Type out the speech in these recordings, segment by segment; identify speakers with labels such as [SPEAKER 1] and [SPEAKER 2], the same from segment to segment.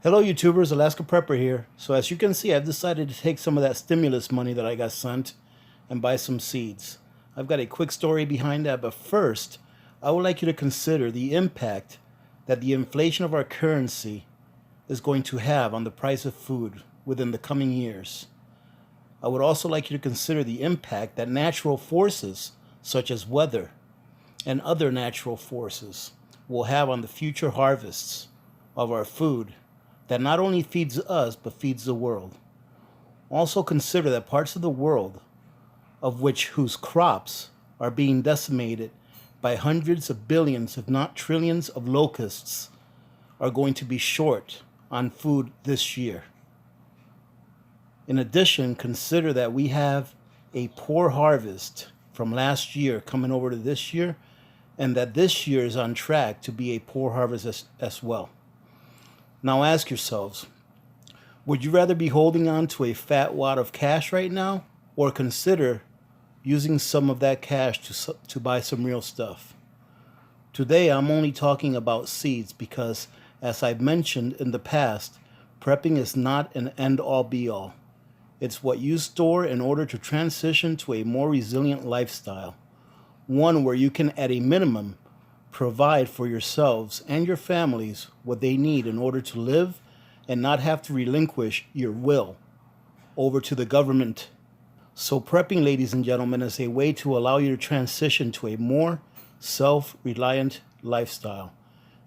[SPEAKER 1] Hello YouTubers, Alaska Prepper here. So as you can see, I've decided to take some of that stimulus money that I got sent and buy some seeds. I've got a quick story behind that, but first, I would like you to consider the impact that the inflation of our currency is going to have on the price of food within the coming years. I would also like you to consider the impact that natural forces, such as weather and other natural forces, will have on the future harvests of our food that not only feeds us, but feeds the world. Also consider that parts of the world whose crops are being decimated by hundreds of billions, if not trillions of locusts, are going to be short on food this year. In addition, consider that we have a poor harvest from last year coming over to this year, and that this year is on track to be a poor harvest as well. Now ask yourselves, would you rather be holding on to a fat wad of cash right now, or consider using some of that cash to buy some real stuff? Today I'm only talking about seeds because, as I've mentioned in the past, prepping is not an end-all be-all. It's what you store in order to transition to a more resilient lifestyle, one where you can, at a minimum, provide for yourselves and your families what they need in order to live and not have to relinquish your will over to the government. So prepping, ladies and gentlemen, is a way to allow you to transition to a more self-reliant lifestyle.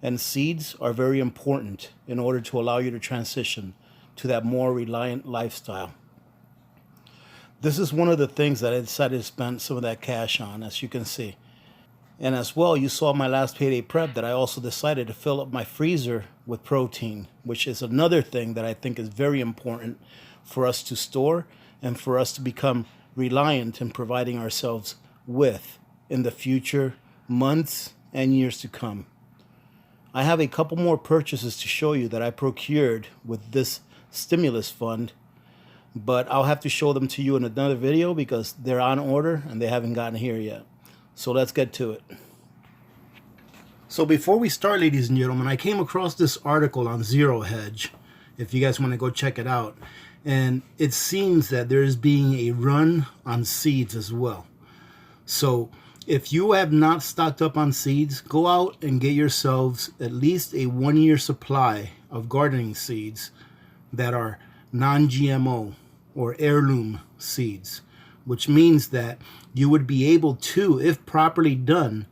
[SPEAKER 1] And seeds are very important in order to allow you to transition to that more reliant lifestyle. This is one of the things that I decided to spend some of that cash on, as you can see. And as well, you saw my last payday prep that I also decided to fill up my freezer with protein, which is another thing that I think is very important for us to store and for us to become reliant in providing ourselves with in the future months and years to come. I have a couple more purchases to show you that I procured with this stimulus fund, but I'll have to show them to you in another video because they're on order and they haven't gotten here yet. So let's get to it. So before we start, ladies and gentlemen, I came across this article on Zero Hedge, if you guys want to go check it out. And it seems that there is being a run on seeds as well. So if you have not stocked up on seeds, go out and get yourselves at least a 1-year supply of gardening seeds that are non-GMO or heirloom seeds, which means that you would be able to, if properly done,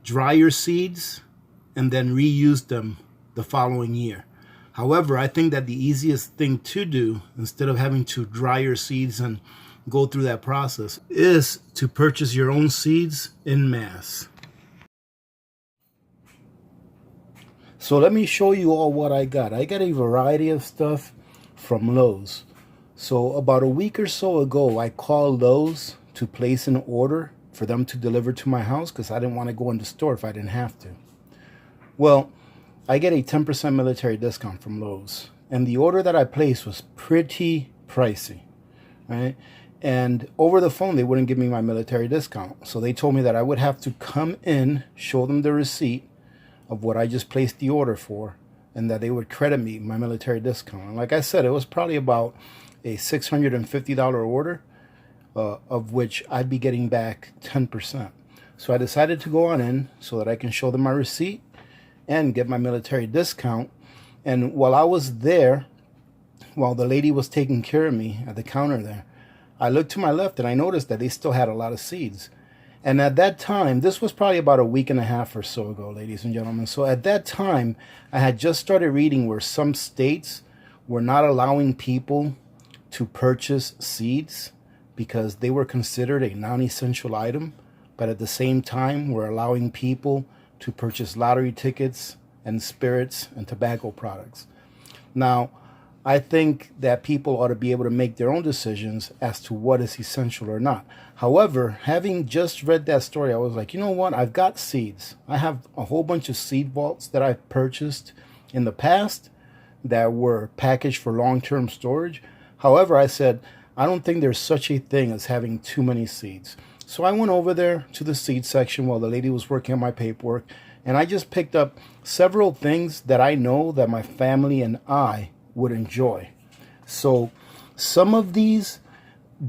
[SPEAKER 1] dry your seeds and then reuse them the following year. However, I think that the easiest thing to do, instead of having to dry your seeds and go through that process, is to purchase your own seeds en masse. So let me show you all what I got. I got a variety of stuff from Lowe's. So about a week or so ago, I called Lowe's to place an order for them to deliver to my house because I didn't want to go in the store if I didn't have to. Well, I get a 10% military discount from Lowe's, and the order that I placed was pretty pricey, right? And over the phone, they wouldn't give me my military discount. So they told me that I would have to come in, show them the receipt of what I just placed the order for, and that they would credit me my military discount. And like I said, it was probably about a $650 order, of which I'd be getting back 10%. So I decided to go on in so that I can show them my receipt and get my military discount. And while I was there, while the lady was taking care of me at the counter there, I looked to my left and I noticed that they still had a lot of seeds. And at that time, this was probably about a week and a half or so ago, ladies and gentlemen. So at that time, I had just started reading where some states were not allowing people to purchase seeds because they were considered a non-essential item, but at the same time were allowing people to purchase lottery tickets and spirits and tobacco products. Now, I think that people ought to be able to make their own decisions as to what is essential or not. However, having just read that story, I was like, you know what? I've got seeds. I have a whole bunch of seed vaults that I've purchased in the past that were packaged for long-term storage. However, I said, I don't think there's such a thing as having too many seeds. So I went over there to the seed section while the lady was working on my paperwork, And I just picked up several things that I know that my family and I would enjoy. So some of these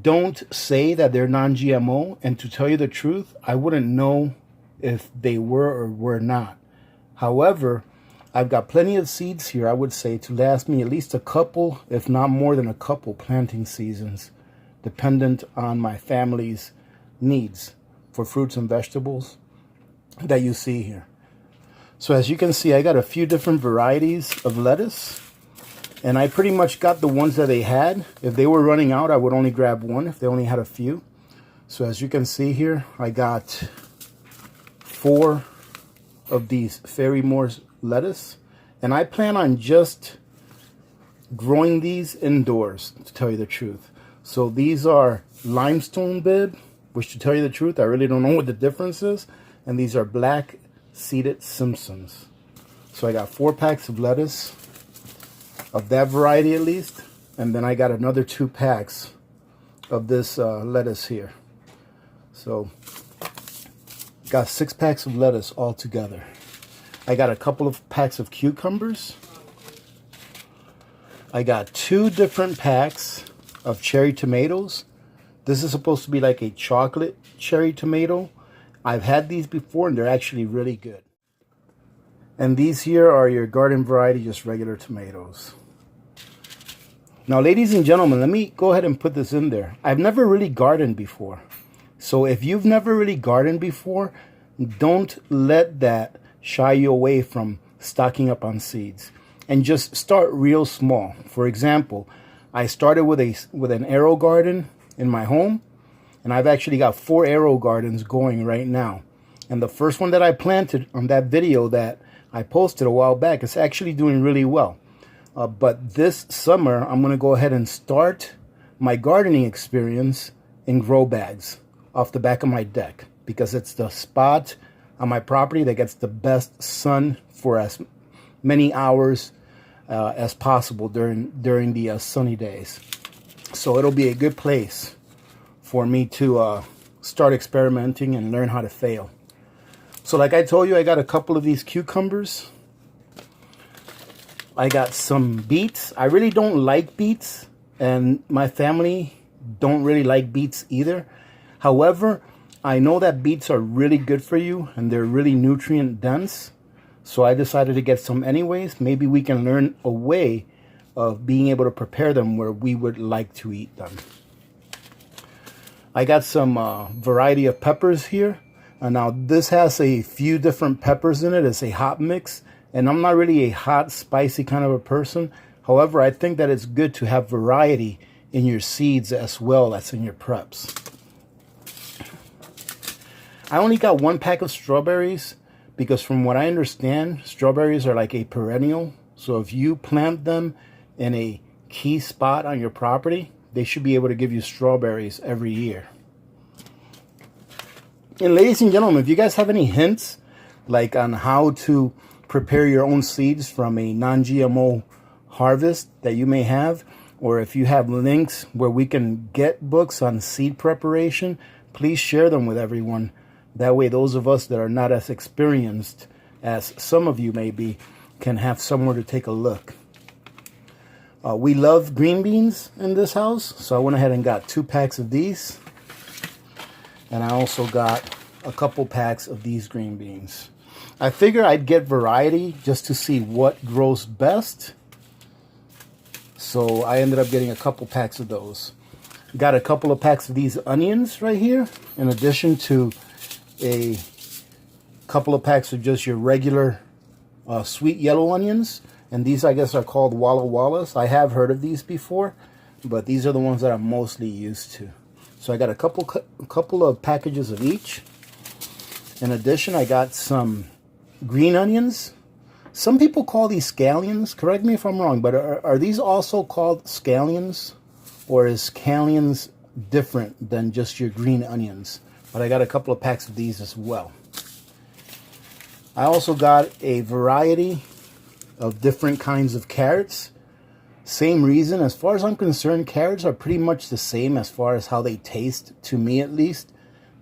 [SPEAKER 1] don't say that they're non-GMO, and to tell you the truth, I wouldn't know if they were or were not. However, I've got plenty of seeds here, I would say, to last me at least a couple, if not more than a couple planting seasons, dependent on my family's needs for fruits and vegetables that you see here. So as you can see, I got a few different varieties of lettuce, and I pretty much got the ones that they had. If they were running out, I would only grab one if they only had a few. So as you can see here, I got 4 of these Fairy Moore's lettuce, and I plan on just growing these indoors, to tell you the truth. So these are limestone bib, which, to tell you the truth, I really don't know what the difference is, and these are black seeded Simpsons. So I got 4 packs of lettuce of that variety at least, and then I got another 2 packs of this lettuce here. So got 6 packs of lettuce all together. I got a couple of packs of cucumbers. I got 2 different packs of cherry tomatoes. This is supposed to be like a chocolate cherry tomato. I've had these before and they're actually really good. And these here are your garden variety, just regular tomatoes. Now, ladies and gentlemen, let me go ahead and put this in there. I've never really gardened before. So if you've never really gardened before, don't let that shy you away from stocking up on seeds. And just start real small. For example, I started with an arrow garden in my home, and I've actually got 4 arrow gardens going right now. And the first one that I planted on that video that I posted a while back is actually doing really well. But this summer, I'm going to go ahead and start my gardening experience in grow bags off the back of my deck, because it's the spot on my property that gets the best sun for as many hours as possible during the sunny days. So it'll be a good place for me to start experimenting and learn how to fail. So like I told you, I got a couple of these cucumbers. I got some beets. I really don't like beets, and my family don't really like beets either. However, I know that beets are really good for you and they're really nutrient dense. So I decided to get some anyways. Maybe we can learn a way of being able to prepare them where we would like to eat them. I got some variety of peppers here. And now this has a few different peppers in it. It's a hot mix. And I'm not really a hot, spicy kind of a person. However, I think that it's good to have variety in your seeds as well as in your preps. I only got 1 pack of strawberries because from what I understand, strawberries are like a perennial. So if you plant them in a key spot on your property, they should be able to give you strawberries every year. And ladies and gentlemen, if you guys have any hints like on how to prepare your own seeds from a non-GMO harvest that you may have, or if you have links where we can get books on seed preparation, please share them with everyone. That way those of us that are not as experienced as some of you may be can have somewhere to take a look. We love green beans in this house, so I went ahead and got 2 packs of these. And I also got a couple packs of these green beans. I figure I'd get variety just to see what grows best. So I ended up getting a couple packs of those. Got a couple of packs of these onions right here, in addition to a couple of packs of just your regular sweet yellow onions. And these, I guess, are called Walla Wallas. I have heard of these before, but these are the ones that I'm mostly used to. So I got a couple of packages of each. In addition, I got some green onions. Some people call these scallions. Correct me if I'm wrong, but are these also called scallions? Or is scallions different than just your green onions? But I got a couple of packs of these as well. I also got a variety of different kinds of carrots. Same reason. As far as I'm concerned, carrots are pretty much the same as far as how they taste, to me at least.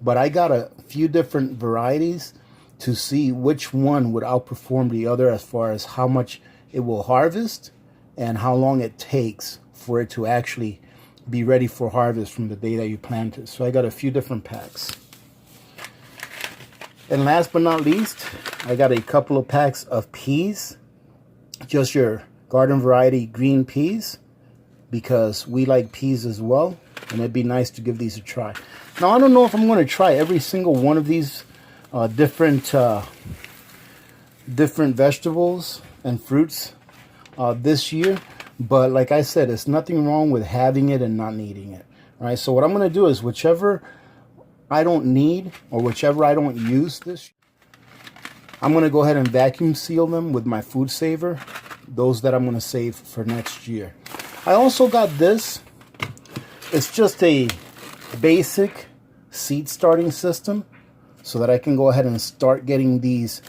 [SPEAKER 1] But I got a few different varieties to see which one would outperform the other as far as how much it will harvest and how long it takes for it to actually be ready for harvest from the day that you plant it. So I got a few different packs. And last but not least, I got a couple of packs of peas, just your garden variety green peas, because we like peas as well, and it'd be nice to give these a try. Now, I don't know if I'm going to try every single one of these different vegetables and fruits this year, but like I said, it's nothing wrong with having it and not needing it. All right, so what I'm going to do is whichever I don't need or whichever I don't use this, I'm going to go ahead and vacuum seal them with my food saver, those that I'm going to save for next year. I also got this. It's just a basic seed starting system so that I can go ahead and start getting these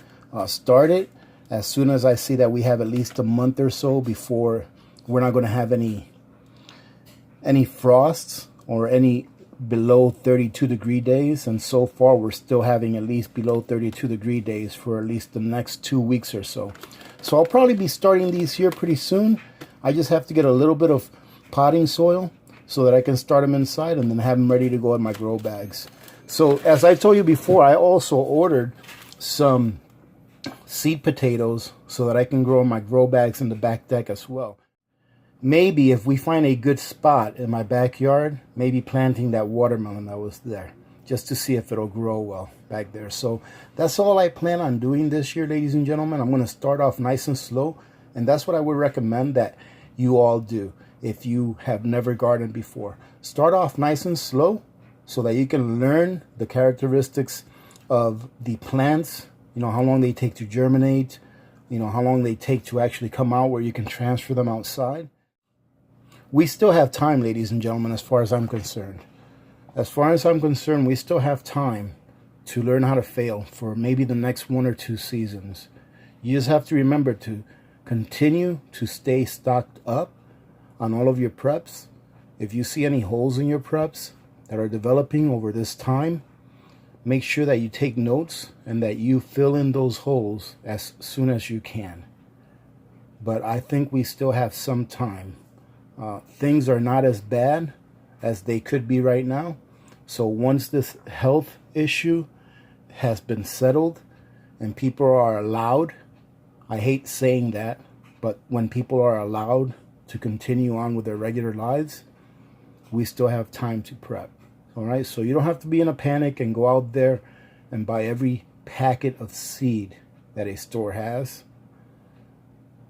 [SPEAKER 1] started as soon as I see that we have at least a month or so before we're not going to have any frosts or any below 32-degree days. And so far we're still having at least below 32-degree days for at least the next 2 weeks or so. So I'll probably be starting these here pretty soon. I just have to get a little bit of potting soil so that I can start them inside and then have them ready to go in my grow bags. So as I told you before, I also ordered some seed potatoes so that I can grow in my grow bags in the back deck as well. Maybe if we find a good spot in my backyard, maybe planting that watermelon that was there, just to see if it'll grow well back there. So that's all I plan on doing this year, ladies and gentlemen. I'm going to start off nice and slow, and that's what I would recommend that you all do if you have never gardened before. Start off nice and slow so that you can learn the characteristics of the plants, you know, how long they take to germinate, you know, how long they take to actually come out where you can transfer them outside. We still have time, ladies and gentlemen, as far as I'm concerned. As far as I'm concerned, we still have time to learn how to fail for maybe the next 1 or 2 seasons. You just have to remember to continue to stay stocked up on all of your preps. If you see any holes in your preps that are developing over this time, make sure that you take notes and that you fill in those holes as soon as you can. But I think we still have some time. Things are not as bad as they could be right now. So once this health issue has been settled and people are allowed, I hate saying that, but when people are allowed to continue on with their regular lives, we still have time to prep. All right, so you don't have to be in a panic and go out there and buy every packet of seed that a store has.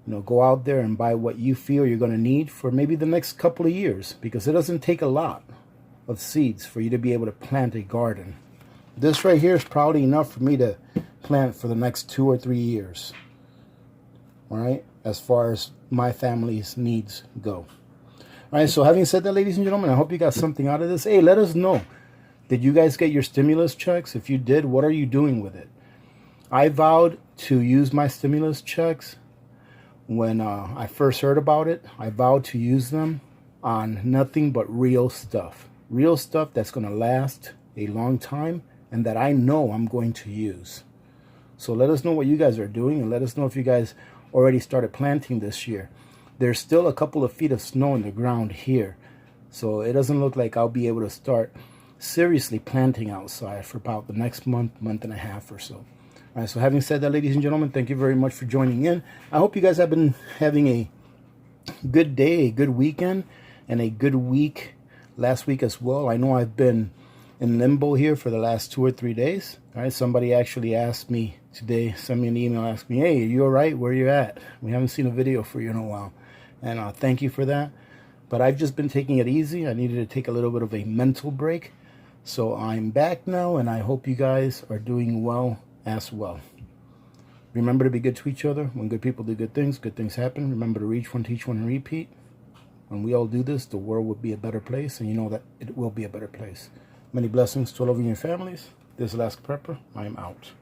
[SPEAKER 1] You know, go out there and buy what you feel you're going to need for maybe the next couple of years, because it doesn't take a lot of seeds for you to be able to plant a garden. This right here is probably enough for me to plant for the next 2 or 3 years. All right, as far as my family's needs go. All right, so having said that, ladies and gentlemen, I hope you got something out of this. Hey, let us know. Did you guys get your stimulus checks? If you did, what are you doing with it? I vowed to use my stimulus checks. When I first heard about it, I vowed to use them on nothing but real stuff. Real stuff that's going to last a long time and that I know I'm going to use. So let us know what you guys are doing, and let us know if you guys already started planting this year. There's still a couple of feet of snow in the ground here, so it doesn't look like I'll be able to start seriously planting outside for about the next month and a half or so. All right, so having said that, ladies and gentlemen, thank you very much for joining in. I hope you guys have been having a good day, a good weekend, and a good week last week as well. I know I've been in limbo here for the last 2 or 3 days. All right, somebody actually asked me today, sent me an email, asked me, hey, are you all right? Where are you at? We haven't seen a video for you in a while. And thank you for that. But I've just been taking it easy. I needed to take a little bit of a mental break. So I'm back now, and I hope you guys are doing well as well. Remember to be good to each other. When good people do good things happen. Remember to reach one, teach one, and repeat. When we all do this, the world will be a better place, and you know that it will be a better place. Many blessings to all of you and your families. This is Last Prepper. I am out.